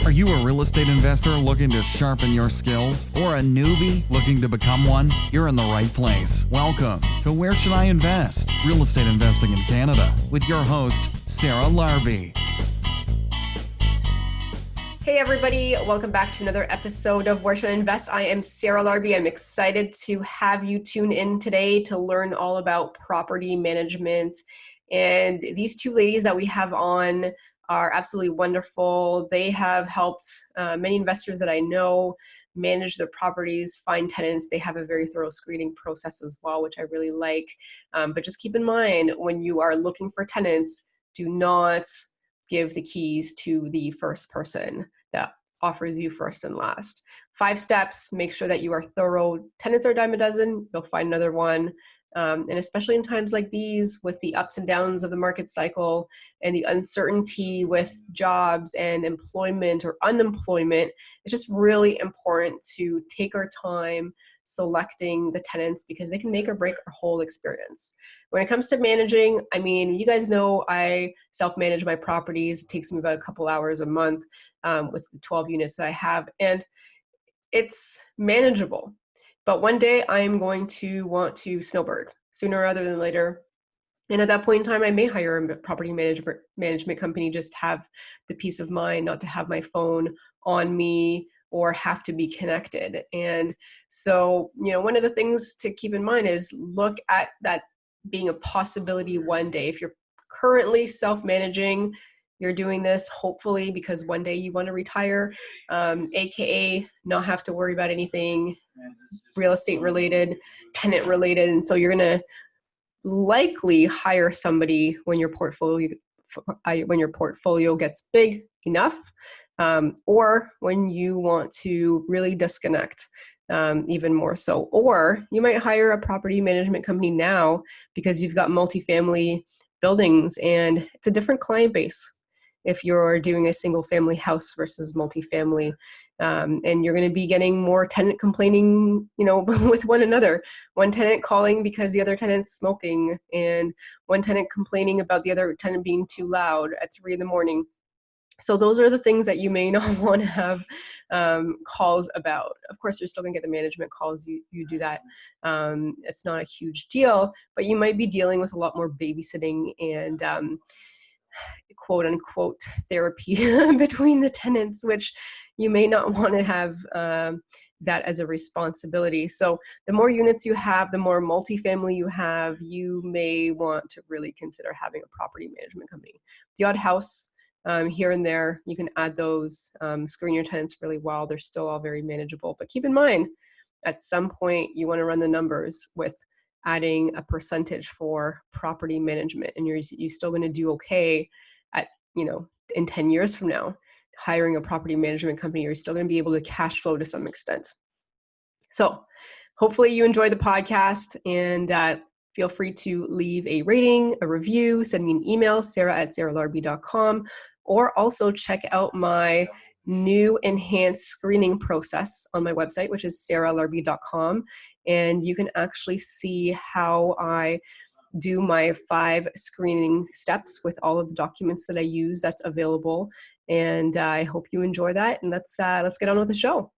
Are you a real estate investor looking to sharpen your skills or a newbie looking to become one? You're in the right place. Welcome to Where Should I Invest? Real Estate Investing in Canada with your host, Sarah Larby. Hey everybody, welcome back to another episode of Where Should I Invest? I am Sarah Larby. I'm excited to have you tune in today to learn all about property management. And these two ladies that we have on are absolutely wonderful. They have helped many investors that I know manage their properties, find tenants. They have a very thorough screening process as well, which I really like. But just keep in mind, when you are looking for tenants, do not give the keys to the first person that offers you first and last. 5 steps, make sure that you are thorough. Tenants are a dime a dozen, you'll find another one. And especially in times like these, with the ups and downs of the market cycle and the uncertainty with jobs and employment or unemployment, it's just really important to take our time selecting the tenants because they can make or break our whole experience. When it comes to managing, I mean, you guys know I self-manage my properties. It takes me about a couple hours a month with the 12 units that I have, and it's manageable. But one day I'm going to want to snowbird sooner rather than later. And at that point in time, I may hire a property management company, just have the peace of mind not to have my phone on me or have to be connected. And so, one of the things to keep in mind is look at that being a possibility one day. If you're currently self-managing, you're doing this hopefully because one day you want to retire, AKA not have to worry about anything real estate related, tenant related. And so you're going to likely hire somebody when your portfolio gets big enough, or when you want to really disconnect even more so. Or you might hire a property management company now because you've got multifamily buildings and it's a different client base if you're doing a single family house versus multifamily. And you're going to be getting more tenant complaining, with one another. One tenant calling because the other tenant's smoking, and one tenant complaining about the other tenant being too loud at 3 a.m. So those are the things that you may not want to have calls about. Of course, you're still going to get the management calls. You do that. It's not a huge deal, but you might be dealing with a lot more babysitting and quote unquote therapy between the tenants, which you may not want to have that as a responsibility. So the more units you have, the more multifamily you have, you may want to really consider having a property management company. The odd house here and there, you can add those, screen your tenants really well. They're still all very manageable. But keep in mind, at some point, you want to run the numbers with adding a percentage for property management, and you're still going to do okay at, in 10 years from now, hiring a property management company, you're still going to be able to cash flow to some extent. So hopefully you enjoy the podcast, and feel free to leave a rating, a review, send me an email, sarah@sarahlarby.com, or also check out my new enhanced screening process on my website, which is sarahlarby.com. And you can actually see how I do my 5 screening steps with all of the documents that I use that's available. And I hope you enjoy that. And let's get on with the show.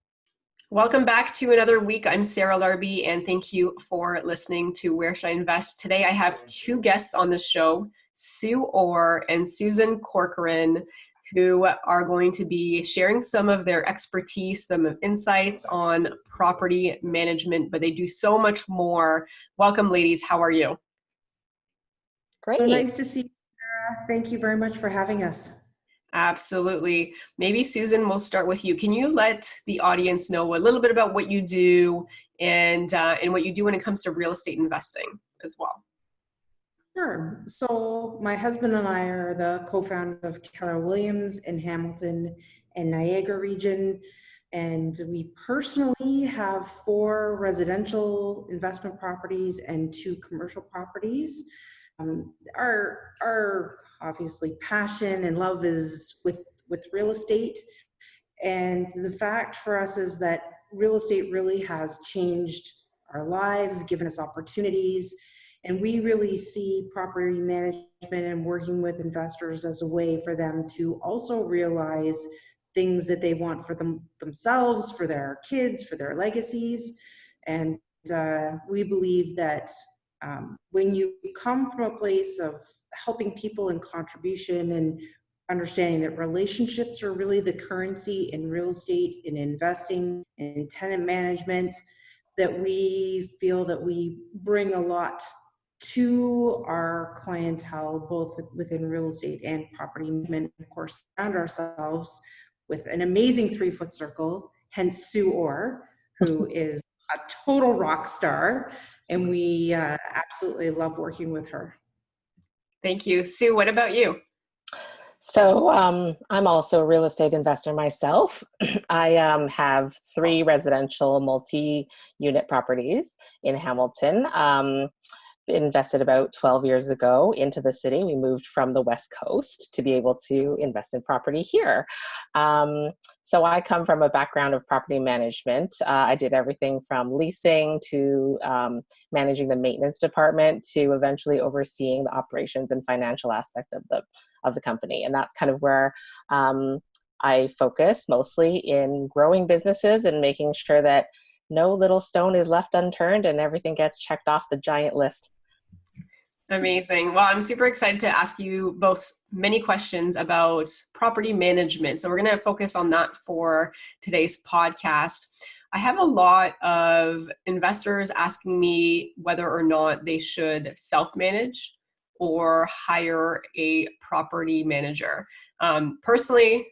Welcome back to another week. I'm Sarah Larby, and thank you for listening to Where Should I Invest? Today I have 2 guests on the show, Sue Orr and Susan Corcoran, who are going to be sharing some of their expertise, some insights on property management, but they do so much more. Welcome, ladies. How are you? Great. Well, nice to see you, Sarah. Thank you very much for having us. Absolutely. Maybe Susan, we'll start with you. Can you let the audience know a little bit about what you do and what you do when it comes to real estate investing as well? Sure. So my husband and I are the co-founders of Keller Williams in Hamilton and Niagara region. And we personally have 4 residential investment properties and 2 commercial properties. Our obviously passion and love is with real estate. And the fact for us is that real estate really has changed our lives, given us opportunities. And we really see property management and working with investors as a way for them to also realize things that they want for themselves, for their kids, for their legacies. And we believe that when you come from a place of helping people and contribution and understanding that relationships are really the currency in real estate, in investing, in tenant management, that we feel that we bring a lot to our clientele, both within real estate and property management. Of course, surround ourselves with an amazing 3-foot circle, hence Sue Orr, who is a total rock star, and we absolutely love working with her. Thank you. Sue, what about you? So I'm also a real estate investor myself. I have 3 residential multi-unit properties in Hamilton. Invested about 12 years ago into the city. We moved from the West Coast to be able to invest in property here. So I come from a background of property management. I did everything from leasing to managing the maintenance department to eventually overseeing the operations and financial aspect of the company. And that's kind of where I focus mostly in growing businesses and making sure that no little stone is left unturned and everything gets checked off the giant list. Amazing. Well, I'm super excited to ask you both many questions about property management. So we're going to focus on that for today's podcast. I have a lot of investors asking me whether or not they should self-manage or hire a property manager. Personally,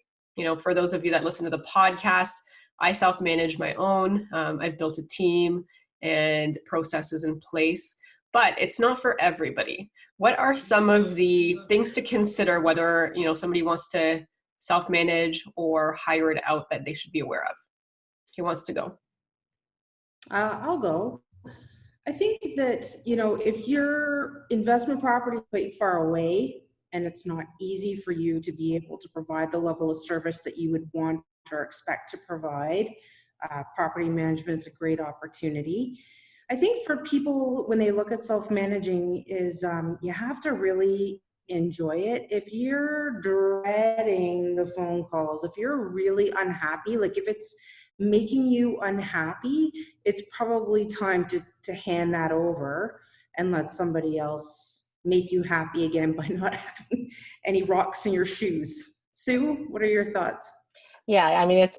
for those of you that listen to the podcast, I self-manage my own. I've built a team and processes in place, but it's not for everybody. What are some of the things to consider whether, somebody wants to self-manage or hire it out that they should be aware of? Who wants to go? I'll go. I think that, if your investment property is quite far away and it's not easy for you to be able to provide the level of service that you would want or expect to provide, property management is a great opportunity. I think for people, when they look at self-managing, is you have to really enjoy it. If you're dreading the phone calls, if you're really unhappy, like if it's making you unhappy, it's probably time to hand that over and let somebody else make you happy again by not having any rocks in your shoes. Sue, what are your thoughts? Yeah, I mean, it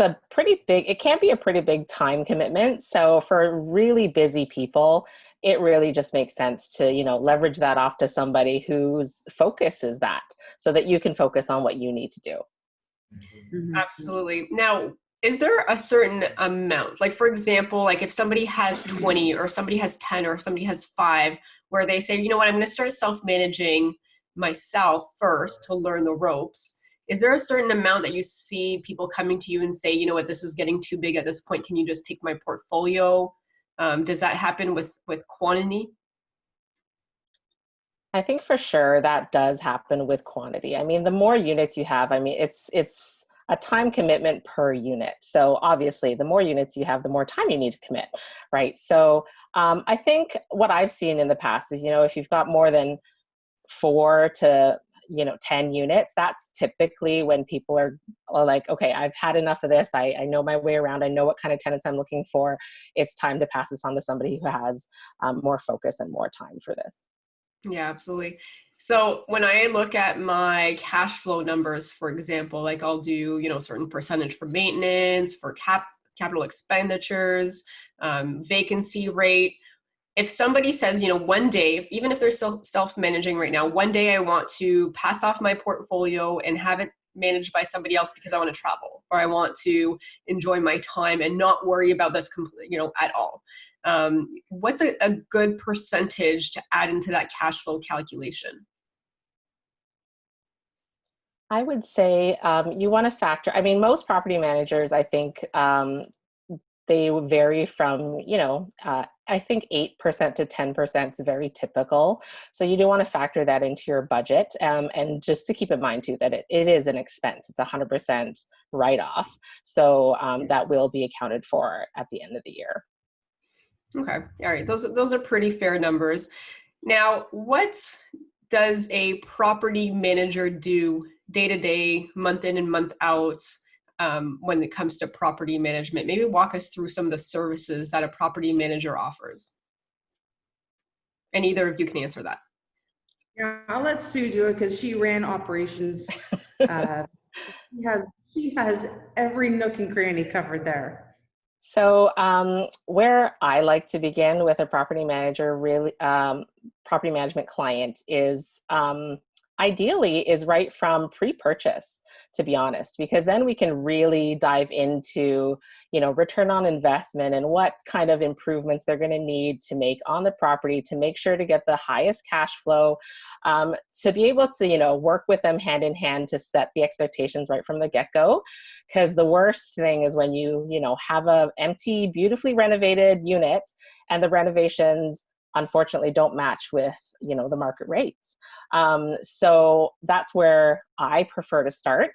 can be a pretty big time commitment. So for really busy people, it really just makes sense to, leverage that off to somebody whose focus is that, so that you can focus on what you need to do. Mm-hmm. Absolutely. Now, is there a certain amount? Like, for example, like if somebody has 20 or somebody has 10 or somebody has 5, where they say, you know what, I'm going to start self-managing myself first to learn the ropes. Is there a certain amount that you see people coming to you and say, you know what, this is getting too big at this point. Can you just take my portfolio? Does that happen with quantity? I think for sure that does happen with quantity. I mean, the more units you have, it's a time commitment per unit. So obviously, the more units you have, the more time you need to commit, right? So I think what I've seen in the past is, if you've got more than 4 to 10 units, that's typically when people are like, okay, I've had enough of this. I know my way around. I know what kind of tenants I'm looking for. It's time to pass this on to somebody who has more focus and more time for this. Yeah, absolutely. So when I look at my cash flow numbers, for example, like I'll do, certain percentage for maintenance, for capital expenditures, vacancy rate. If somebody says, one day, even if they're still self-managing right now, one day I want to pass off my portfolio and have it managed by somebody else because I want to travel or I want to enjoy my time and not worry about this at all. What's a good percentage to add into that cash flow calculation? I would say you want to factor, most property managers, I think, they vary from, I think 8% to 10% is very typical. So you do want to factor that into your budget. And just to keep in mind too, that it is an expense. It's 100% write-off. So that will be accounted for at the end of the year. Okay. All right. Those are pretty fair numbers. Now, what does a property manager do day to day, month in and month out, when it comes to property management? Maybe walk us through some of the services that a property manager offers. And either of you can answer that. Yeah, I'll let Sue do it because she ran operations. She has every nook and cranny covered there. So where I like to begin with a property manager, really property management client is ideally is right from pre-purchase, to be honest, because then we can really dive into, return on investment and what kind of improvements they're going to need to make on the property to make sure to get the highest cash flow, to be able to, work with them hand in hand to set the expectations right from the get-go. Because the worst thing is when you have a empty, beautifully renovated unit and the renovations unfortunately don't match with, the market rates. So that's where I prefer to start,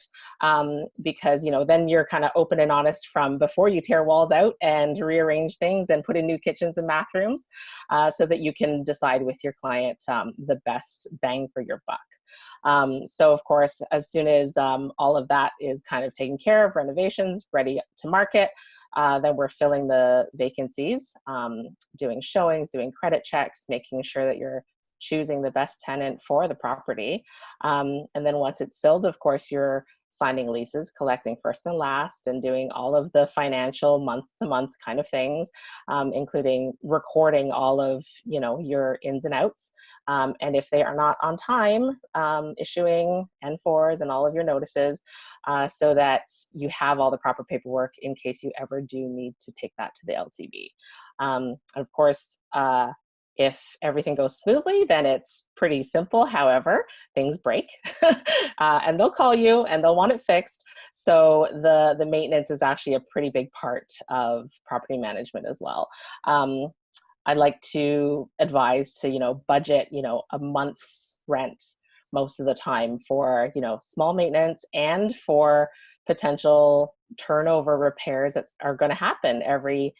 because, then you're kind of open and honest from before you tear walls out and rearrange things and put in new kitchens and bathrooms, so that you can decide with your client the best bang for your buck. So of course, as soon as all of that is kind of taken care of, renovations ready to market, then we're filling the vacancies, doing showings, doing credit checks, making sure that you're choosing the best tenant for the property. And then once it's filled, of course, you're signing leases, collecting first and last, and doing all of the financial month-to-month kind of things, including recording all of, your ins and outs. And if they are not on time, issuing N4s and all of your notices, so that you have all the proper paperwork in case you ever do need to take that to the LTB. Of course, if everything goes smoothly, then it's pretty simple. However, things break and they'll call you and they'll want it fixed. So the maintenance is actually a pretty big part of property management as well. I'd like to advise to, budget, a month's rent most of the time for, small maintenance and for potential turnover repairs that are going to happen every,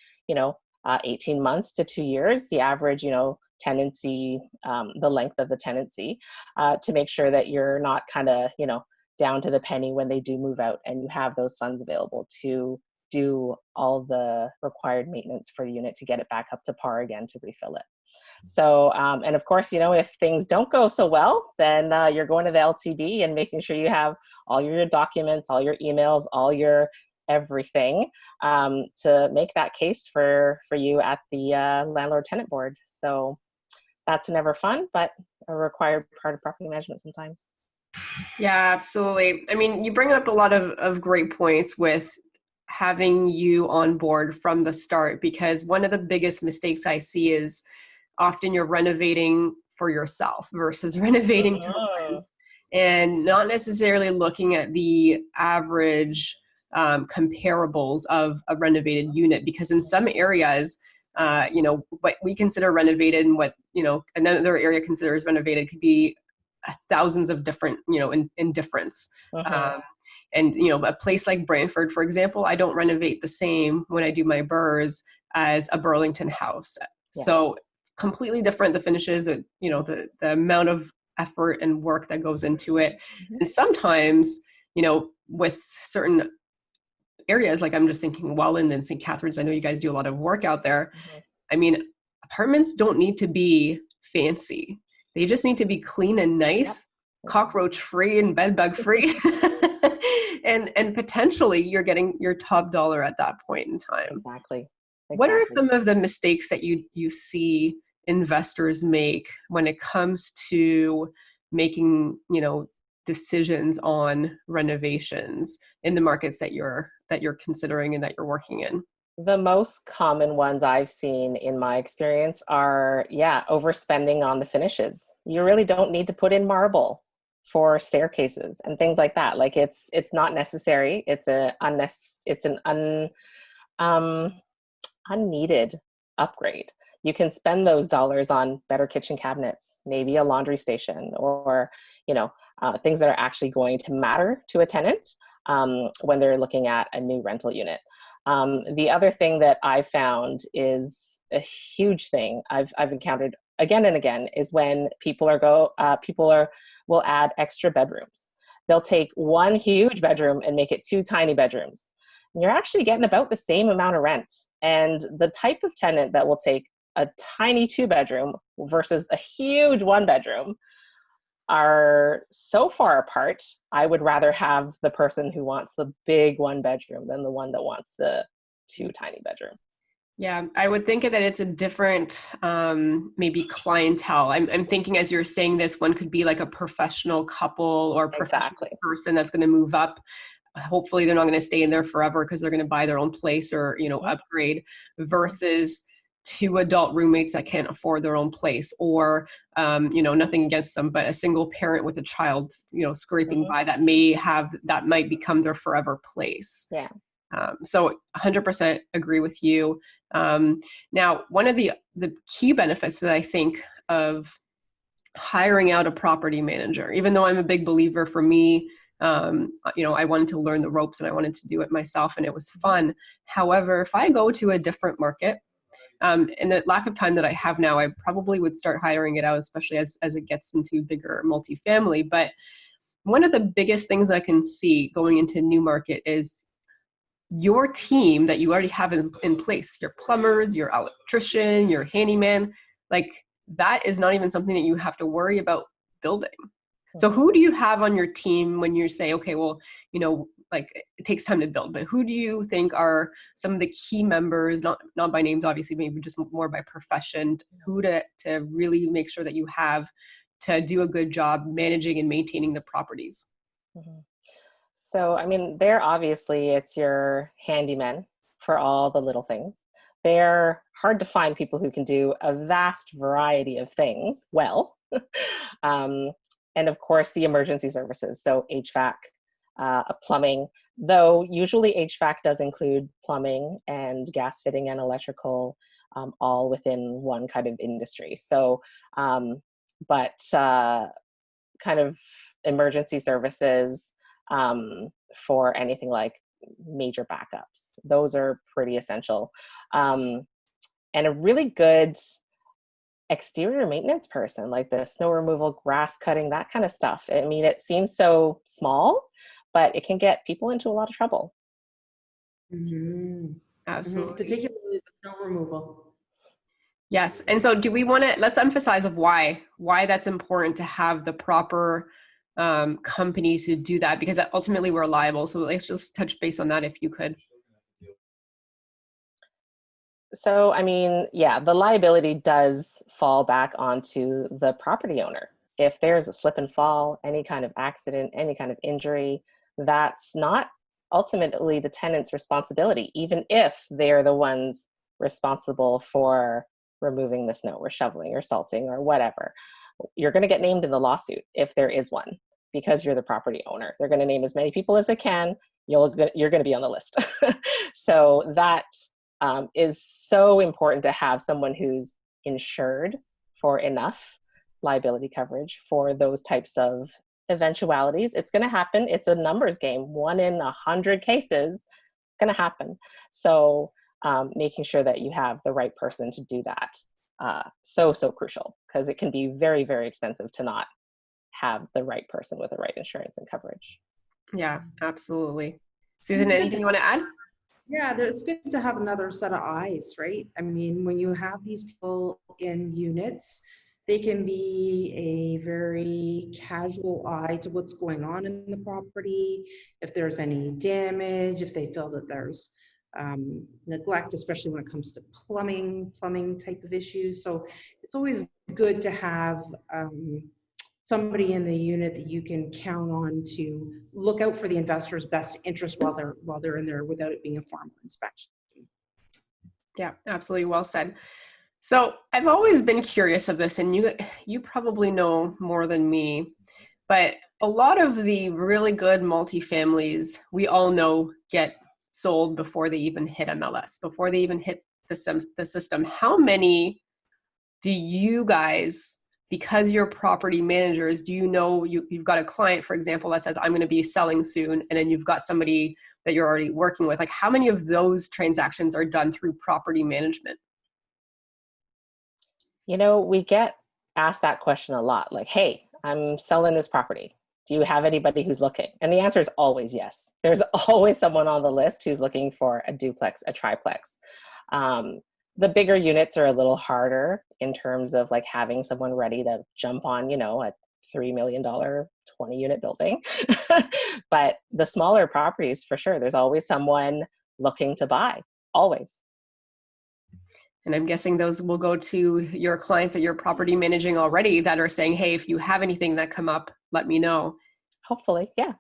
18 months to 2 years, the average, tenancy, the length of the tenancy, to make sure that you're not kind of, down to the penny when they do move out, and you have those funds available to do all the required maintenance for the unit to get it back up to par again, to refill it. So, and of course, if things don't go so well, then you're going to the LTB and making sure you have all your documents, all your emails, all your everything, to make that case for you at the landlord tenant board. So that's never fun, but a required part of property management sometimes. Yeah, absolutely. I mean, you bring up a lot of great points with having you on board from the start, because one of the biggest mistakes I see is often you're renovating for yourself versus renovating to rent, and not necessarily looking at the average comparables of a renovated unit, because in some areas, what we consider renovated and what, another area considers renovated could be thousands of different, in difference. And, a place like Brantford, for example, I don't renovate the same when I do my burrs as a Burlington house. Yeah. So completely different, the finishes, the amount of effort and work that goes into it. And sometimes, with certain areas, like I'm just thinking Welland and St. Catharines, I know you guys do a lot of work out there. I mean, apartments don't need to be fancy. They just need to be clean and nice, cockroach free and bed bug free. and potentially you're getting your top dollar at that point in time. Exactly. What are some of the mistakes that you see investors make when it comes to making, decisions on renovations in the markets that you're considering and that you're working in? The most common ones I've seen in my experience are, overspending on the finishes. You really don't need to put in marble for staircases and things like that. Like it's not necessary. It's an unneeded upgrade. You can spend those dollars on better kitchen cabinets, maybe a laundry station, or things that are actually going to matter to a tenant when they're looking at a new rental unit. The other thing that I found is a huge thing I've encountered again and again is when people will add extra bedrooms. They'll take one huge bedroom and make it 2 tiny bedrooms. And you're actually getting about the same amount of rent. And the type of tenant that will take a tiny 2-bedroom versus a huge 1-bedroom are so far apart. I would rather have the person who wants the big 1-bedroom than the one that wants the 2 tiny bedroom. Yeah, I would think that it's a different maybe clientele. I'm thinking as you're saying this, one could be like a professional couple or professional person that's going to move up. Hopefully they're not going to stay in there forever because they're going to buy their own place or, upgrade, versus 2 adult roommates that can't afford their own place, or, nothing against them, but a single parent with a child, scraping by that might become their forever place. Yeah. So 100% agree with you. Now, one of the key benefits that I think of hiring out a property manager, even though I'm a big believer, for me, I wanted to learn the ropes and I wanted to do it myself and it was fun. However, if I go to a different market, in the lack of time that I have now, I probably would start hiring it out, especially as it gets into bigger multifamily. But one of the biggest things I can see going into a new market is your team that you already have in place, your plumbers, your electrician, your handyman, like that is not even something that you have to worry about building. So who do you have on your team when you say, okay, well, like it takes time to build, but who do you think are some of the key members, not by names, obviously, maybe just more by profession, who to really make sure that you have to do a good job managing and maintaining the properties? Mm-hmm. So, there obviously it's your handymen for all the little things. They're hard to find people who can do a vast variety of things well. And of course, the emergency services. So HVAC, plumbing, though usually HVAC does include plumbing and gas fitting and electrical, all within one kind of industry. So, but kind of emergency services, for anything like major backups. Those are pretty essential. And a really good exterior maintenance person, like the snow removal, grass cutting, that kind of stuff. It seems so small, but it can get people into a lot of trouble. Mm-hmm. Absolutely. Mm-hmm. Particularly the snow removal. Yes. And so let's emphasize of why that's important to have the proper companies who do that, because ultimately we're liable. So let's just touch base on that if you could. So, the liability does fall back onto the property owner. If there's a slip and fall, any kind of accident, any kind of injury, that's not ultimately the tenant's responsibility, even if they're the ones responsible for removing the snow or shoveling or salting or whatever. You're going to get named in the lawsuit if there is one, because you're the property owner. They're going to name as many people as they can. You're going to be on the list. So that is so important to have someone who's insured for enough liability coverage for those types of eventualities. It's going to happen. It's a numbers game. 1 in 100 cases, it's going to happen. So making sure that you have the right person to do that, so crucial, because it can be very, very expensive to not have the right person with the right insurance and coverage. Yeah, absolutely. Susan, anything you want to add? Yeah, it's good to have another set of eyes, right? When you have these people in units, they can be a very casual eye to what's going on in the property, if there's any damage, if they feel that there's neglect, especially when it comes to plumbing type of issues. So it's always good to have somebody in the unit that you can count on to look out for the investor's best interest while they're in there without it being a formal inspection. Yeah, absolutely. Well said. So I've always been curious of this, and you probably know more than me, but a lot of the really good multifamilies we all know get sold before they even hit MLS, before they even hit the system. How many do you guys, because you're property managers, do you know you've got a client, for example, that says, I'm going to be selling soon, and then you've got somebody that you're already working with? Like, how many of those transactions are done through property management? We get asked that question a lot, like, hey, I'm selling this property. do you have anybody who's looking? And the answer is always yes. There's always someone on the list who's looking for a duplex, a triplex. The bigger units are a little harder in terms of like having someone ready to jump on, you know, a $3 million 20 unit building. But the smaller properties, for sure, there's always someone looking to buy, always. And I'm guessing those will go to your clients that you're property managing already that are saying, hey, if you have anything that come up, let me know. Hopefully, yeah.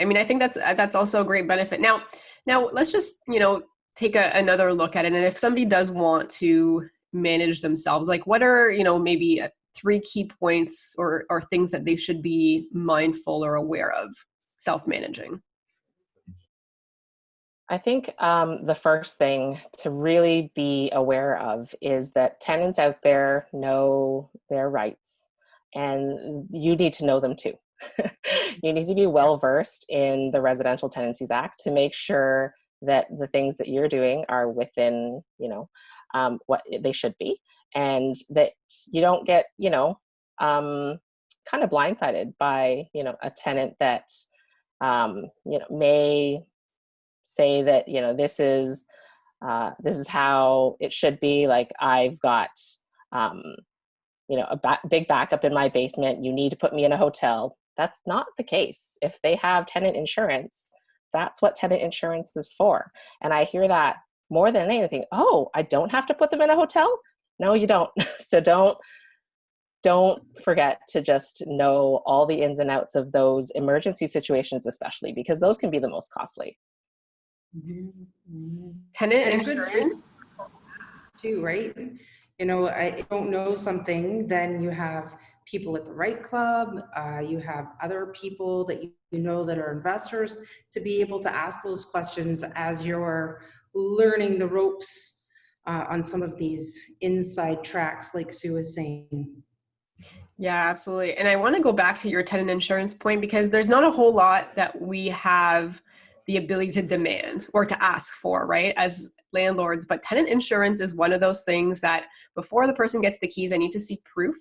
I mean, I think that's also a great benefit. Now let's just, you know, take another look at it. And if somebody does want to manage themselves, like what are, you know, maybe 3 key points or things that they should be mindful or aware of self-managing? I think the first thing to really be aware of is that tenants out there know their rights, and you need to know them too. You need to be well versed in the Residential Tenancies Act to make sure that the things that you're doing are within, you know, what they should be, and that you don't get, you know, kind of blindsided by, you know, a tenant that, you know, may say that, you know, this is how it should be. Like, I've got, you know, a big backup in my basement. You need to put me in a hotel. That's not the case. If they have tenant insurance, that's what tenant insurance is for. And I hear that more than anything. Oh, I don't have to put them in a hotel? No, you don't. So don't forget to just know all the ins and outs of those emergency situations, especially because those can be the most costly. Tenant insurance too, right? You know, I don't know something, then you have people at the right club, you have other people that you know that are investors, to be able to ask those questions as you're learning the ropes on some of these inside tracks, like Sue is saying. Yeah, absolutely. And I want to go back to your tenant insurance point, because there's not a whole lot that we have the ability to demand or to ask for, right, as landlords. But tenant insurance is one of those things that before the person gets the keys, I need to see proof.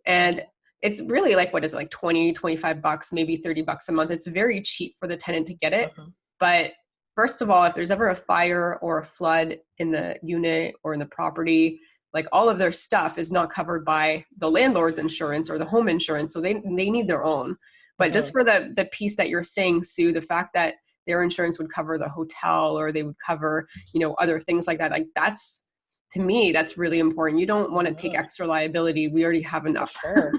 And it's really like, what is it, like 20, 25 bucks, maybe 30 bucks a month. It's very cheap for the tenant to get it. But first of all, if there's ever a fire or a flood in the unit or in the property, like all of their stuff is not covered by the landlord's insurance or the home insurance. So they need their own. But just for the piece that you're saying, Sue, the fact that their insurance would cover the hotel or they would cover, you know, other things like that, like that's, to me, that's really important. You don't want to take extra liability. We already have enough. For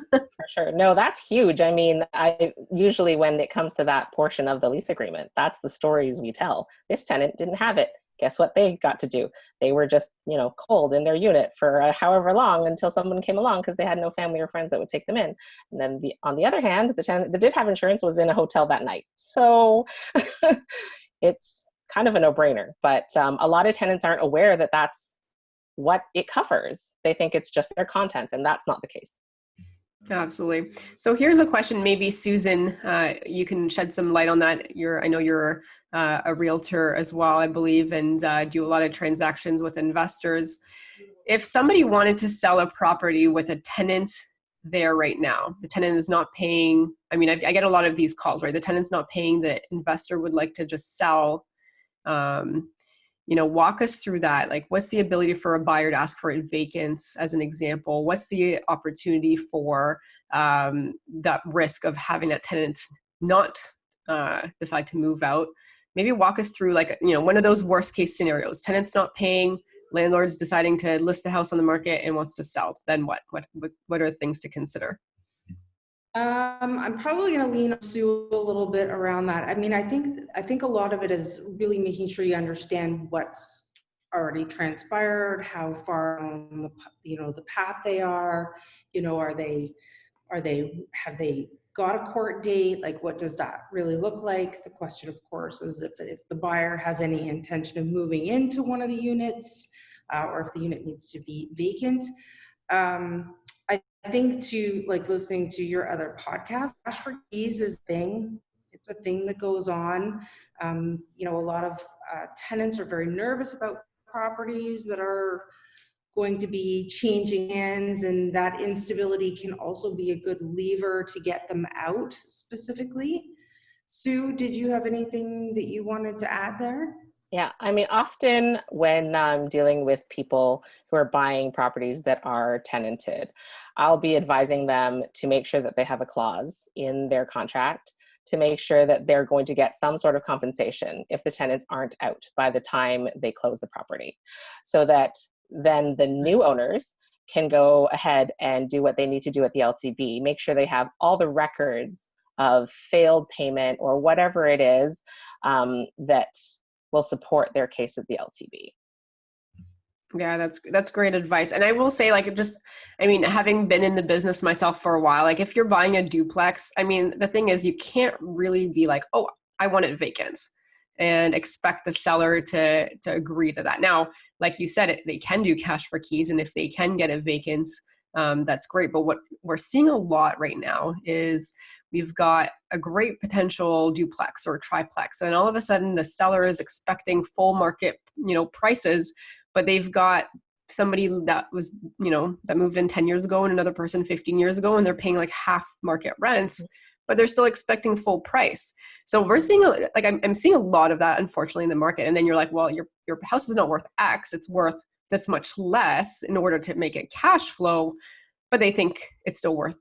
sure. No, that's huge. I mean, I usually, when it comes to that portion of the lease agreement, that's the stories we tell. This tenant didn't have it. Guess what they got to do? They were just, you know, cold in their unit for however long until someone came along because they had no family or friends that would take them in. And then on the other hand, the tenant that did have insurance was in a hotel that night. So it's kind of a no-brainer. But a lot of tenants aren't aware that that's what it covers. They think it's just their contents, and that's not the case. Absolutely. So here's a question, maybe Susan, you can shed some light on that. I know you're a realtor as well, I believe, and do a lot of transactions with investors. If somebody wanted to sell a property with a tenant there right now, the tenant is not paying, I mean, I get a lot of these calls, right? The tenant's not paying, the investor would like to just sell. You know, walk us through that. Like, what's the ability for a buyer to ask for it vacant, as an example? What's the opportunity for that risk of having that tenant not decide to move out? Maybe walk us through, like, you know, one of those worst case scenarios. Tenant's not paying, landlord's deciding to list the house on the market and wants to sell. Then what? What are things to consider? I'm probably going to lean on Sue a little bit around that. I mean, I think a lot of it is really making sure you understand what's already transpired, how far on the path they are. You know, have they got a court date? Like, what does that really look like? The question, of course, is if the buyer has any intention of moving into one of the units, or if the unit needs to be vacant. I think to, like, listening to your other podcast, cash for keys is a thing. It's a thing that goes on. You know, a lot of tenants are very nervous about properties that are going to be changing hands, and that instability can also be a good lever to get them out specifically. Sue, did you have anything that you wanted to add there? Yeah, I mean, often when I'm dealing with people who are buying properties that are tenanted, I'll be advising them to make sure that they have a clause in their contract to make sure that they're going to get some sort of compensation if the tenants aren't out by the time they close the property, so that then the new owners can go ahead and do what they need to do at the LTB, make sure they have all the records of failed payment or whatever it is that will support their case at the LTB. Yeah, that's great advice. And I will say, like, I mean, having been in the business myself for a while, like if you're buying a duplex, I mean, the thing is you can't really be like, oh, I want it vacant and expect the seller to agree to that. Now, like you said, they can do cash for keys, and if they can get it vacant, that's great. But what we're seeing a lot right now is we've got a great potential duplex or triplex, and all of a sudden the seller is expecting full market, prices, but they've got somebody that was, that moved in 10 years ago and another person 15 years ago, and they're paying like half market rents, but they're still expecting full price. So we're seeing, I'm seeing a lot of that, unfortunately, in the market. And then you're like, well, your house is not worth X, it's worth this much less in order to make it cash flow, but they think it's still worth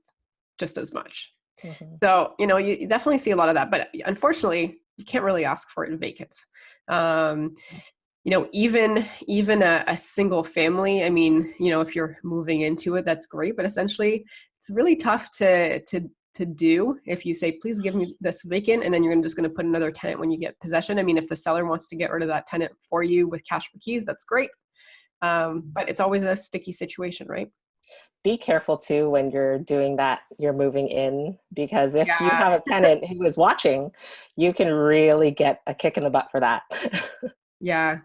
just as much. Mm-hmm. So, you definitely see a lot of that, but unfortunately, you can't really ask for it vacant. Even a single family, I mean, if you're moving into it, that's great, but essentially it's really tough to do if you say, please give me this vacant, and then you're just going to put another tenant when you get possession. I mean, if the seller wants to get rid of that tenant for you with cash for keys, that's great. But it's always a sticky situation, right? Be careful too when you're doing that, you're moving in, because if you have a tenant who is watching, you can really get a kick in the butt for that. Yeah.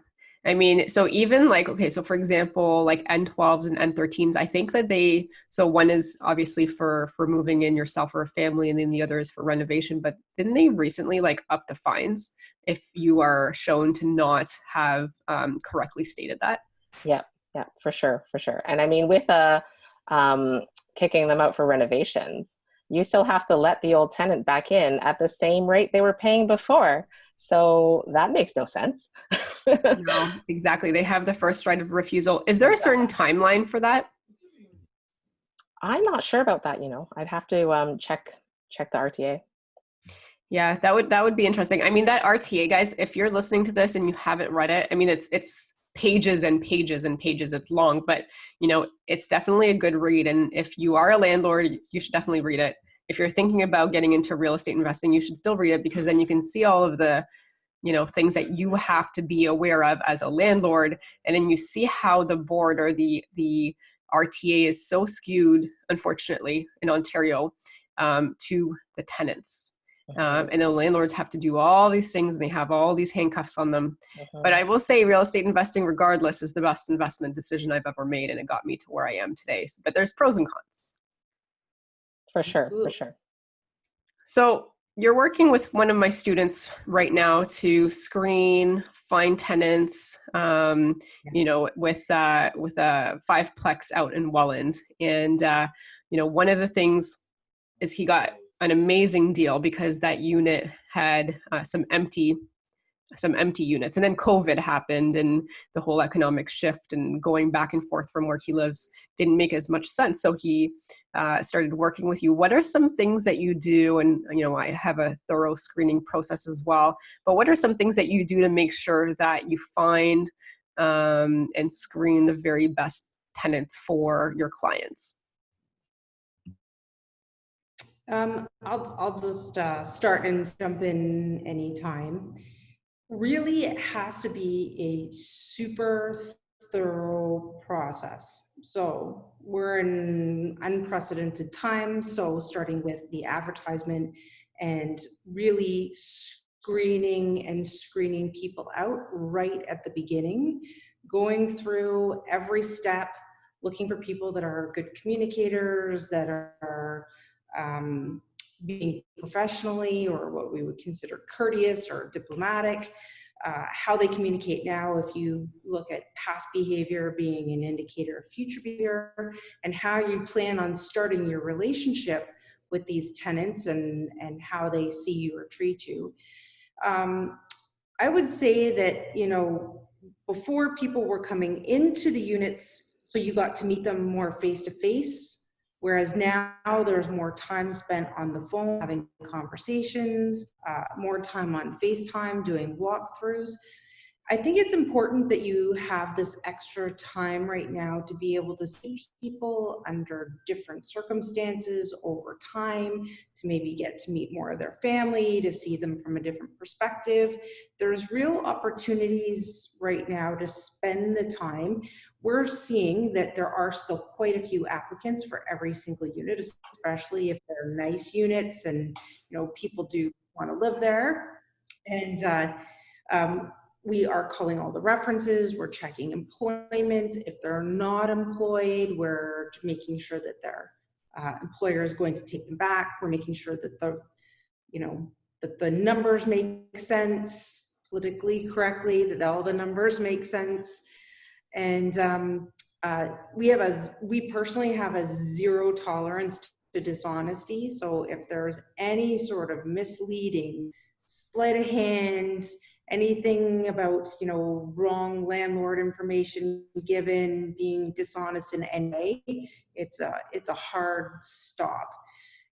I mean, so even so for example, like N12s and N13s, I think that so one is obviously for moving in yourself or a family, and then the other is for renovation, but didn't they recently up the fines if you are shown to not have correctly stated that? Yeah, for sure. And I mean, with kicking them out for renovations, you still have to let the old tenant back in at the same rate they were paying before. So that makes no sense. No, exactly. They have the first right of refusal. Is there a certain timeline for that? I'm not sure about that. I'd have to check the RTA. Yeah, that would be interesting. I mean, that RTA, guys, if you're listening to this and you haven't read it, I mean, it's pages and pages and pages. It's long, but it's definitely a good read. And if you are a landlord, you should definitely read it. If you're thinking about getting into real estate investing, you should still read it, because then you can see all of the, things that you have to be aware of as a landlord. And then you see how the board or the RTA is so skewed, unfortunately, in Ontario, to the tenants. And the landlords have to do all these things, and they have all these handcuffs on them. But I will say real estate investing, regardless, is the best investment decision I've ever made, and it got me to where I am today. But there's pros and cons. For sure. So you're working with one of my students right now to screen, find tenants, with a 5-plex out in Welland. And, one of the things is he got an amazing deal because that unit had some empty units, and then COVID happened, and the whole economic shift and going back and forth from where he lives didn't make as much sense. So he started working with you. What are some things that you do? And I have a thorough screening process as well, but what are some things that you do to make sure that you find and screen the very best tenants for your clients? I'll just start and jump in anytime. Really, it has to be a super thorough process. So we're in unprecedented times. So starting with the advertisement and really screening people out right at the beginning, going through every step, looking for people that are good communicators, that are being professionally or what we would consider courteous or diplomatic, how they communicate now, if you look at past behavior being an indicator of future behavior, and how you plan on starting your relationship with these tenants and how they see you or treat you. I would say that, you know, before people were coming into the units, so you got to meet them more face to face, whereas now there's more time spent on the phone having conversations, more time on FaceTime doing walkthroughs. I think it's important that you have this extra time right now to be able to see people under different circumstances over time, to maybe get to meet more of their family, to see them from a different perspective. There's real opportunities right now to spend the time. We're seeing that there are still quite a few applicants for every single unit, especially if they're nice units and, you know, people do want to live there. And we are calling all the references, we're checking employment. If they're not employed, we're making sure that their employer is going to take them back. We're making sure that the numbers make sense politically correctly, that all the numbers make sense. And we personally have a zero tolerance to dishonesty. So if there's any sort of misleading, sleight of hand, anything about, you know, wrong landlord information given, being dishonest in any way, it's a hard stop.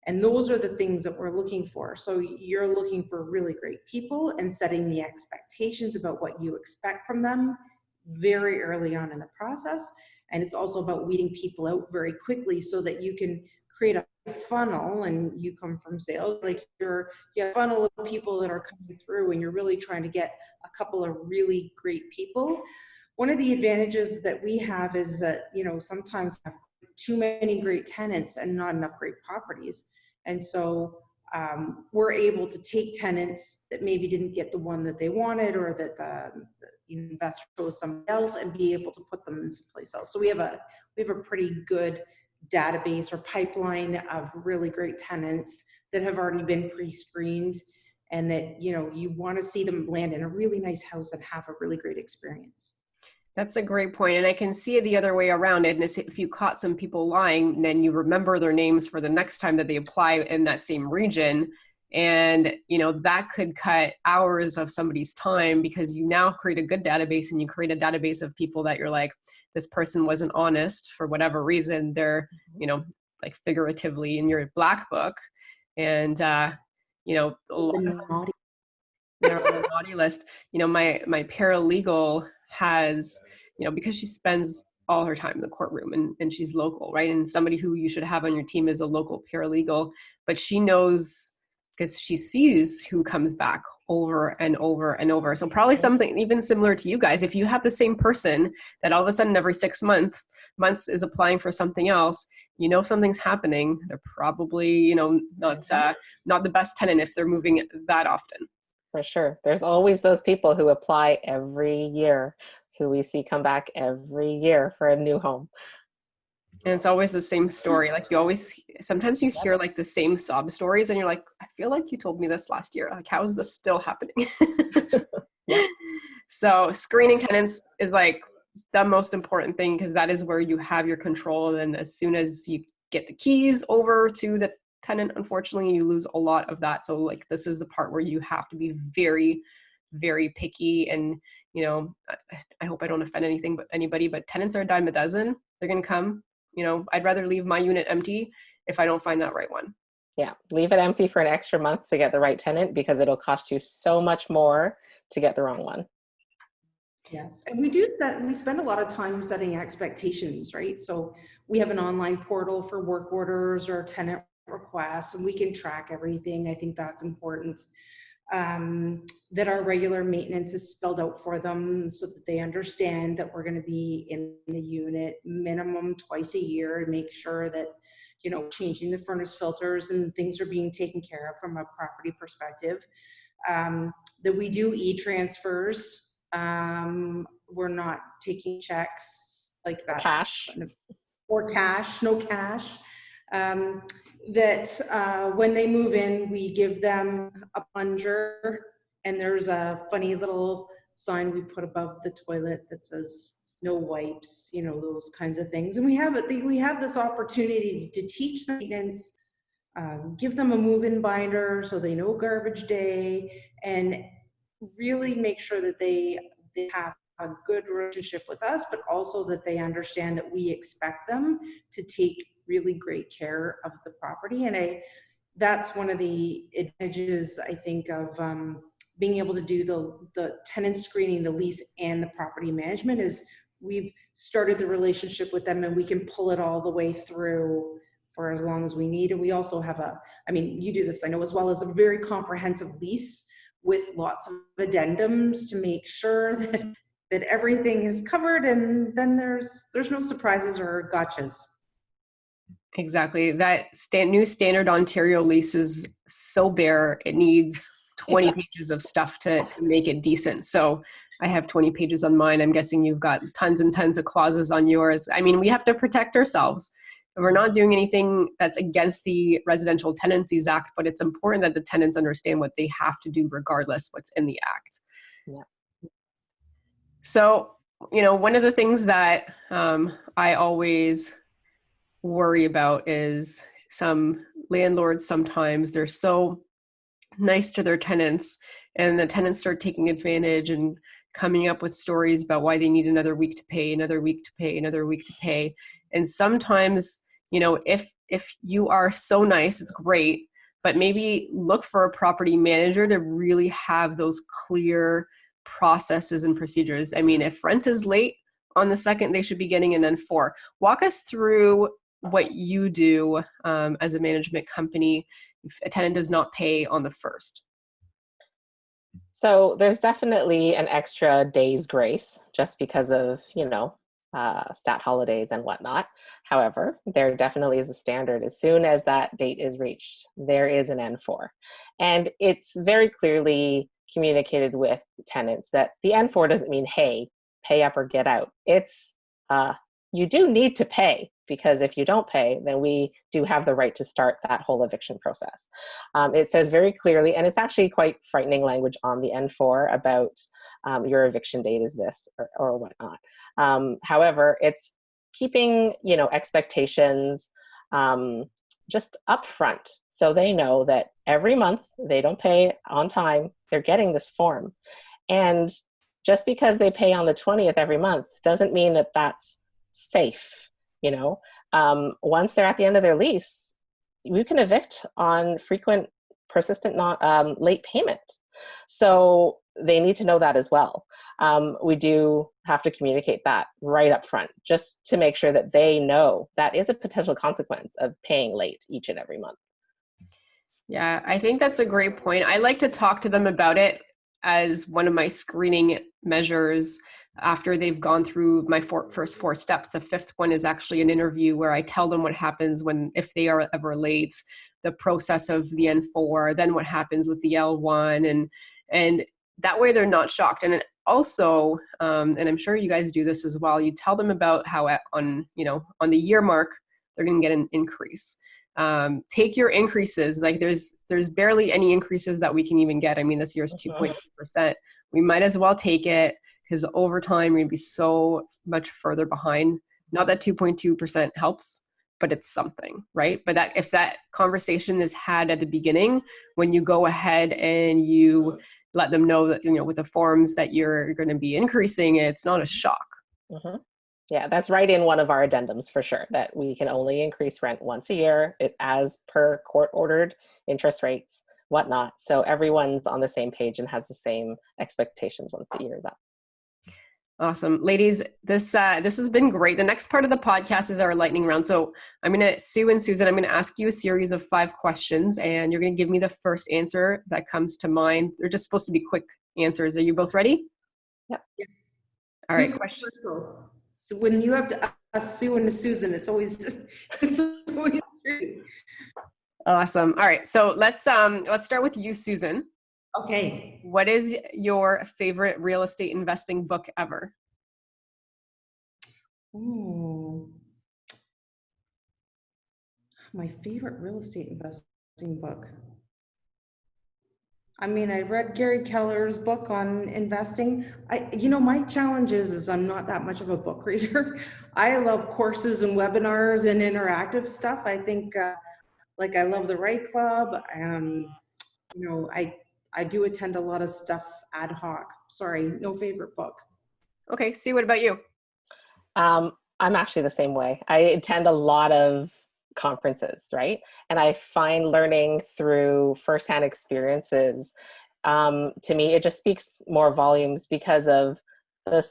And those are the things that we're looking for. So you're looking for really great people and setting the expectations about what you expect from them very early on in the process. And it's also about weeding people out very quickly so that you can create a funnel. And you come from sales, like you have a funnel of people that are coming through, and you're really trying to get a couple of really great people. One of the advantages that we have is that, you know, sometimes we have too many great tenants and not enough great properties. And so we're able to take tenants that maybe didn't get the one that they wanted, or that the investor chose somebody else, and be able to put them in someplace else. So we have a pretty good database or pipeline of really great tenants that have already been pre-screened, and that, you know, you want to see them land in a really nice house and have a really great experience. That's a great point. And I can see it the other way around. And if you caught some people lying, then you remember their names for the next time that they apply in that same region. And, you know, that could cut hours of somebody's time, because you now create a good database, and you create a database of people that you're like, this person wasn't honest for whatever reason. They're, you know, like figuratively in your black book. And, you know, they're on the naughty list. You know, my paralegal has, you know, because she spends all her time in the courtroom, and she's local, right? And somebody who you should have on your team is a local paralegal, but she knows, because she sees who comes back over and over and over. So probably something even similar to you guys. If you have the same person that all of a sudden every 6 months is applying for something else, you know something's happening. They're probably, you know, not the best tenant if they're moving that often. For sure. There's always those people who apply every year, who we see come back every year for a new home. And it's always the same story. Like sometimes you hear like the same sob stories, and you're like, I feel like you told me this last year. Like, how is this still happening? Yeah. So screening tenants is like the most important thing, because that is where you have your control. And as soon as you get the keys over to the tenant, unfortunately, you lose a lot of that. So like, this is the part where you have to be very, very picky. And, you know, I hope I don't offend anybody, but tenants are a dime a dozen. They're going to come. You know, I'd rather leave my unit empty if I don't find that right one. Yeah, leave it empty for an extra month to get the right tenant, because it'll cost you so much more to get the wrong one. Yes, and we spend a lot of time setting expectations, right? So we have an online portal for work orders or tenant requests, and we can track everything. I think that's important. That our regular maintenance is spelled out for them, so that they understand that we're going to be in the unit minimum twice a year, and make sure that, you know, changing the furnace filters and things are being taken care of from a property perspective. That we do e-transfers. We're not taking checks like that. Cash. Or cash, no cash. That when they move in, we give them a plunger, and there's a funny little sign we put above the toilet that says no wipes, you know, those kinds of things. And we have this opportunity to teach the maintenance, give them a move-in binder so they know garbage day, and really make sure that they have a good relationship with us, but also that they understand that we expect them to take really great care of the property. And that's one of the advantages, I think, of being able to do the tenant screening, the lease, and the property management, is we've started the relationship with them and we can pull it all the way through for as long as we need. And we also have you do this, I know, as well, as a very comprehensive lease with lots of addendums to make sure that everything is covered, and then there's no surprises or gotchas. Exactly. That new standard Ontario lease is so bare. It needs 20 pages of stuff to make it decent. So I have 20 pages on mine. I'm guessing you've got tons and tons of clauses on yours. I mean, we have to protect ourselves. We're not doing anything that's against the Residential Tenancies Act, but it's important that the tenants understand what they have to do regardless what's in the act. Yeah. So, one of the things that I always worry about is some landlords, sometimes they're so nice to their tenants, and the tenants start taking advantage and coming up with stories about why they need another week to pay, another week to pay, another week to pay. And sometimes, if you are so nice, it's great, but maybe look for a property manager to really have those clear processes and procedures. I mean, if rent is late on the second, they should be getting an N4. Walk us through what you do as a management company if a tenant does not pay on the first. So there's definitely an extra day's grace just because of, stat holidays and whatnot. However, there definitely is a standard. As soon as that date is reached, there is an N4. And it's very clearly communicated with tenants that the N4 doesn't mean, hey, pay up or get out. It's, you do need to pay, because if you don't pay, then we do have the right to start that whole eviction process. It says very clearly, and it's actually quite frightening language on the N4 about your eviction date is this or whatnot. However, it's keeping expectations just upfront, so they know that every month they don't pay on time, they're getting this form. And just because they pay on the 20th every month doesn't mean that that's safe. Once they're at the end of their lease, you can evict on frequent, persistent, late payment. So they need to know that as well. We do have to communicate that right up front, just to make sure that they know that is a potential consequence of paying late each and every month. Yeah, I think that's a great point. I like to talk to them about it as one of my screening measures after they've gone through my first 4 steps. The 5th one is actually an interview where I tell them what happens if they are ever late, the process of the N4, then what happens with the L1, and that way they're not shocked. And also, and I'm sure you guys do this as well, you tell them about how on the year mark, they're going to get an increase. Take your increases. Like there's barely any increases that we can even get. I mean, this year's 2.2%. We might as well take it, because over time we're going to be so much further behind. Not that 2.2% helps, but it's something, right? But if that conversation is had at the beginning, when you go ahead and you let them know that, with the forms that you're going to be increasing, it's not a shock. Mm-hmm. Yeah, that's right in one of our addendums for sure, that we can only increase rent once a year, as per court-ordered interest rates, whatnot. So everyone's on the same page and has the same expectations once the year is up. Awesome. Ladies, this has been great. The next part of the podcast is our lightning round. So Sue and Susan, I'm going to ask you a series of 5 questions, and you're going to give me the first answer that comes to mind. They're just supposed to be quick answers. Are you both ready? Yep. Yes. All right. Question. So when you have to ask Sue and Susan, it's always tricky. Awesome. All right. So let's start with you, Susan. Okay. What is your favorite real estate investing book ever? Ooh. My favorite real estate investing book. I mean, I read Gary Keller's book on investing. My challenge is I'm not that much of a book reader. I love courses and webinars and interactive stuff. I think, I love the Right Club. I do attend a lot of stuff ad hoc. Sorry, no favorite book. Okay, Sue, what about you? I'm actually the same way. I attend a lot of conferences, right? And I find learning through firsthand experiences, to me, it just speaks more volumes because of the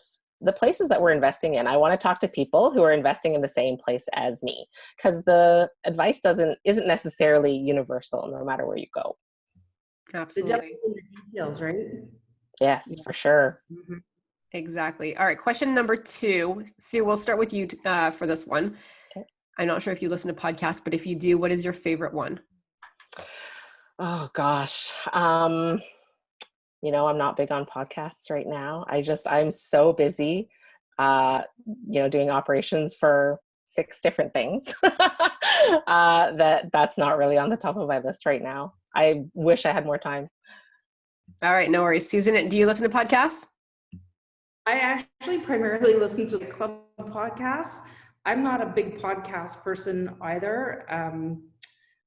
places that we're investing in. I want to talk to people who are investing in the same place as me, because the advice isn't necessarily universal no matter where you go. Absolutely. The devil's in the details, right? Yes, Yeah. for sure. Mm-hmm. Exactly. All right, question number 2. Sue, we'll start with you for this one. Okay. I'm not sure if you listen to podcasts, but if you do, what is your favorite one? Oh gosh. I'm not big on podcasts right now. I'm so busy, doing operations for 6 different things that's not really on the top of my list right now. I wish I had more time. All right, no worries. Susan, do you listen to podcasts? I actually primarily listen to the club podcasts. I'm not a big podcast person either.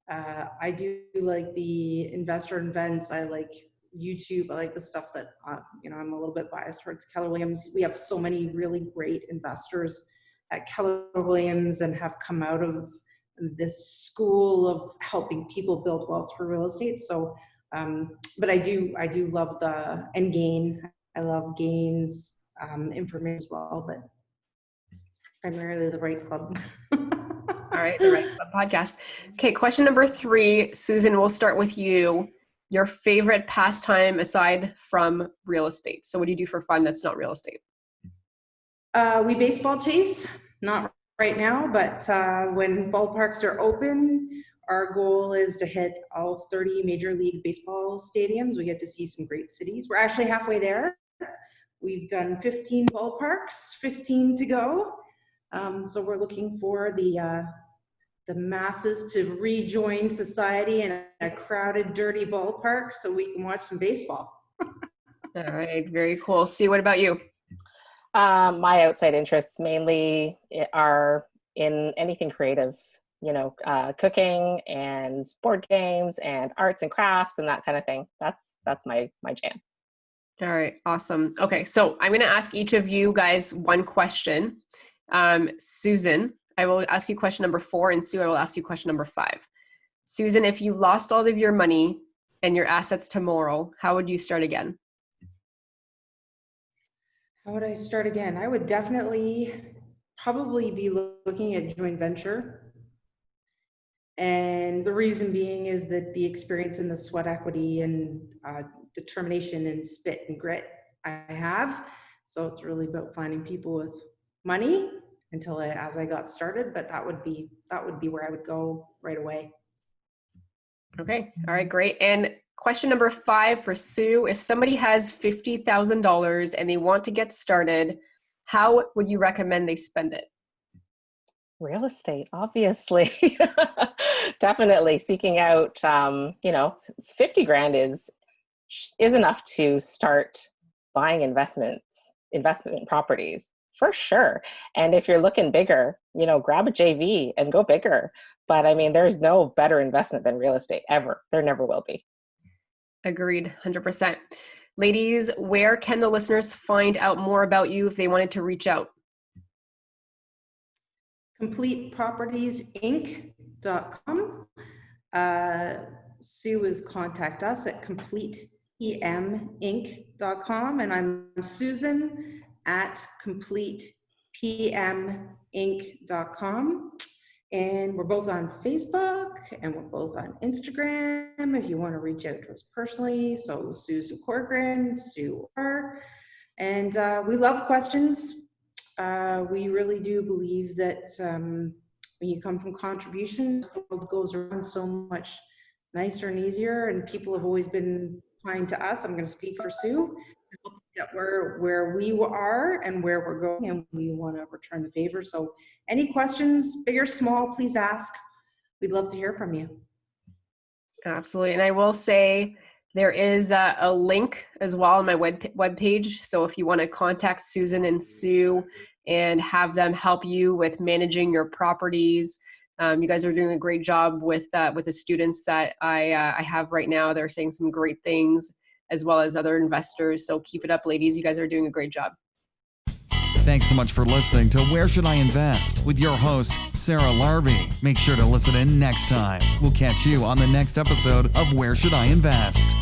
I do like the investor events. I like YouTube. I like the stuff that, I'm a little bit biased towards Keller Williams. We have so many really great investors at Keller Williams and have come out of this school of helping people build wealth through real estate. So, but I do love and Gain. I love Gain's information as well, but it's primarily the Right Club. All right, the Right Club podcast. Okay, question number 3. Susan, we'll start with you. Your favorite pastime aside from real estate. So what do you do for fun that's not real estate? We baseball chase, not right now, but when ballparks are open, our goal is to hit all 30 Major League Baseball stadiums. We get to see some great cities. We're actually halfway there. We've done 15 ballparks, 15 to go. So we're looking for the masses to rejoin society in a crowded, dirty ballpark so we can watch some baseball. All right, very cool. Sue, what about you? My outside interests mainly are in anything creative, cooking and board games and arts and crafts and that kind of thing. That's my jam. All right, awesome. Okay, so I'm going to ask each of you guys one question. Susan, I will ask you question number 4, and Sue, I will ask you question number 5. Susan, if you lost all of your money and your assets tomorrow, how would you start again? How would I start again? I would probably be looking at joint venture. And the reason being is that the experience in the sweat equity and determination and spit and grit I have. So it's really about finding people with money as I got started, but that would be where I would go right away. Okay. All right, great. And question number 5 for Sue. If somebody has $50,000 and they want to get started, how would you recommend they spend it? Real estate, obviously. Definitely seeking out, 50 grand is enough to start buying investment properties for sure. And if you're looking bigger, grab a JV and go bigger. But I mean, there's no better investment than real estate ever. There never will be. Agreed, 100%. Ladies, where can the listeners find out more about you if they wanted to reach out? CompletePropertiesInc.com. Sue is contact us at CompletePMInc.com, and I'm Susan at CompletePMInc.com. And we're both on Facebook and we're both on Instagram if you want to reach out to us personally. So Susan Corcoran, Sue R. And we love questions. We really do believe that when you come from contributions, the world goes around so much nicer and easier, and people have always been kind to us. I'm going to speak for Sue. That where we are and where we're going, and we want to return the favor. So any questions, big or small, please ask. We'd love to hear from you. Absolutely. And I will say, There is a link as well on my webpage. So if you want to contact Susan and Sue and have them help you with managing your properties, you guys are doing a great job with the students that I have right now. They're saying some great things, as well as other investors. So keep it up, ladies. You guys are doing a great job. Thanks so much for listening to Where Should I Invest with your host, Sarah Larby. Make sure to listen in next time. We'll catch you on the next episode of Where Should I Invest?